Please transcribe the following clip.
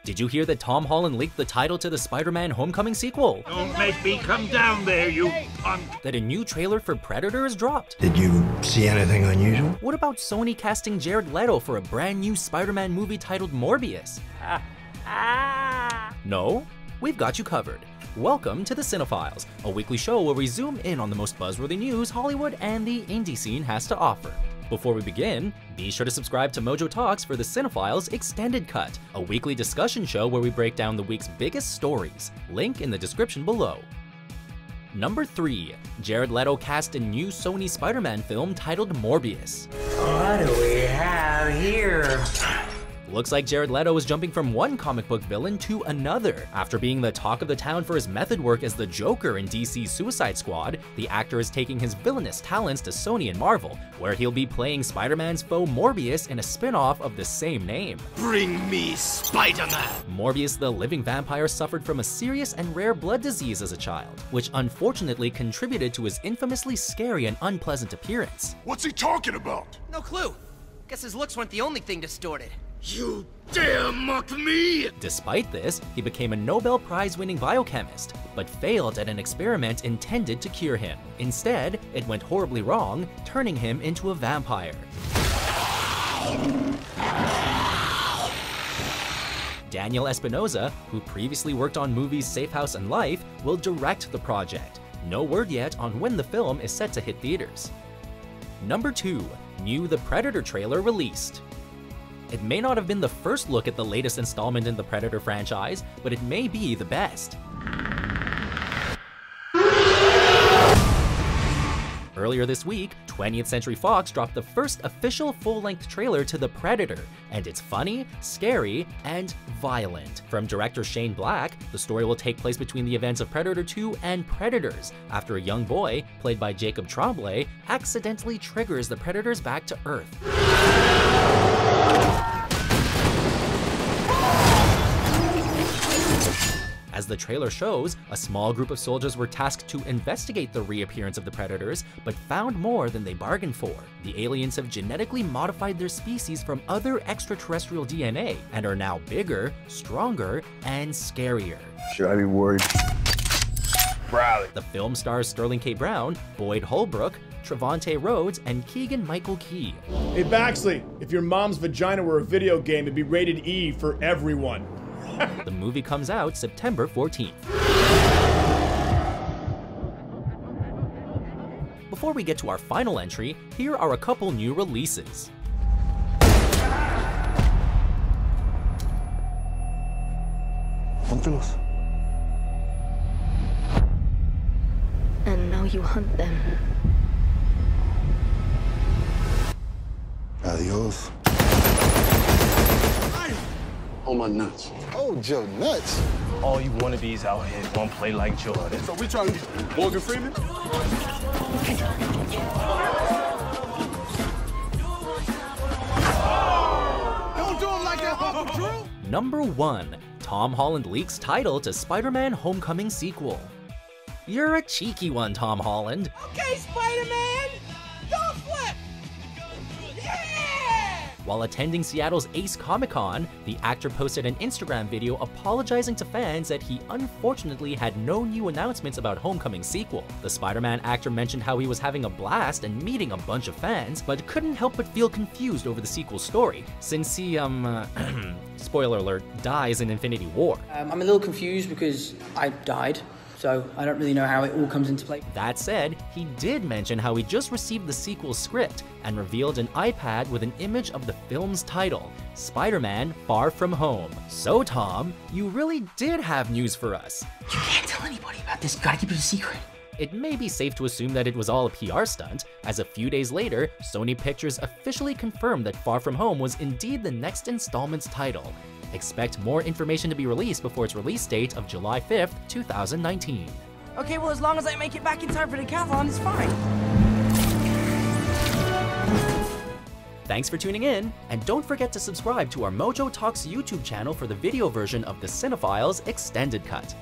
Did you hear that Tom Holland leaked the title to the Spider-Man Homecoming sequel? Don't make me come down there, you punk! That a new trailer for Predator is dropped? Did you see anything unusual? What about Sony casting Jared Leto for a brand new Spider-Man movie titled Morbius? No? We've got you covered. Welcome to the CineFiles, a weekly show where we zoom in on the most buzzworthy news Hollywood and the indie scene has to offer. Before we begin, be sure to subscribe to Mojo Talks for the CineFiles Extended Cut, a weekly discussion show where we break down the week's biggest stories. Link in the description below. Number 3. Jared Leto cast a new Sony Spider-Man film titled Morbius. What do we have here? Looks like Jared Leto is jumping from one comic book villain to another. After being the talk of the town for his method work as the Joker in DC's Suicide Squad, the actor is taking his villainous talents to Sony and Marvel, where he'll be playing Spider-Man's foe Morbius in a spin-off of the same name. Bring me Spider-Man! Morbius the living vampire suffered from a serious and rare blood disease as a child, which unfortunately contributed to his infamously scary and unpleasant appearance. What's he talking about? No clue. Guess his looks weren't the only thing distorted. You dare mock me! Despite this, he became a Nobel Prize-winning biochemist, but failed at an experiment intended to cure him. Instead, it went horribly wrong, turning him into a vampire. Daniel Espinosa, who previously worked on movies Safe House and Life, will direct the project. No word yet on when the film is set to hit theaters. Number 2. New The Predator trailer released. It may not have been the first look at the latest installment in the Predator franchise, but it may be the best. Earlier this week, 20th Century Fox dropped the first official full-length trailer to The Predator, and it's funny, scary, and violent. From director Shane Black, the story will take place between the events of Predator 2 and Predators, after a young boy, played by Jacob Tremblay, accidentally triggers the Predators back to Earth. As the trailer shows, a small group of soldiers were tasked to investigate the reappearance of the Predators, but found more than they bargained for. The aliens have genetically modified their species from other extraterrestrial DNA, and are now bigger, stronger, and scarier. Should I be worried? Riley. The film stars Sterling K. Brown, Boyd Holbrook, Trevante Rhodes, and Keegan-Michael Key. Hey Baxley, if your mom's vagina were a video game, it'd be rated E for everyone. The movie comes out September 14th. Before we get to our final entry, here are a couple new releases. And now you hunt them. Adios. Hold my nuts. Oh, Joe, nuts. All you wannabes out here gonna play like Jordan. So we trying to get Morgan Freeman? Don't do him like that, Uncle Drew! Number 1. Tom Holland leaks title to Spider-Man Homecoming sequel. You're a cheeky one, Tom Holland. Okay, Spider-Man! Don't flip! Yeah! While attending Seattle's Ace Comic-Con, the actor posted an Instagram video apologizing to fans that he unfortunately had no new announcements about Homecoming sequel. The Spider-Man actor mentioned how he was having a blast and meeting a bunch of fans, but couldn't help but feel confused over the sequel's story, since he, spoiler alert, dies in Infinity War. I'm a little confused because I died, so I don't really know how it all comes into play. That said, he did mention how he just received the sequel script and revealed an iPad with an image of the film's title, Spider-Man Far From Home. So Tom, you really did have news for us. You can't tell anybody about this, you gotta keep it a secret. It may be safe to assume that it was all a PR stunt, as a few days later, Sony Pictures officially confirmed that Far From Home was indeed the next installment's title. Expect more information to be released before its release date of July 5th, 2019. Okay, well, as long as I make it back in time for the decathlon, it's fine. Thanks for tuning in, and don't forget to subscribe to our Mojo Talks YouTube channel for the video version of the CineFiles Extended Cut.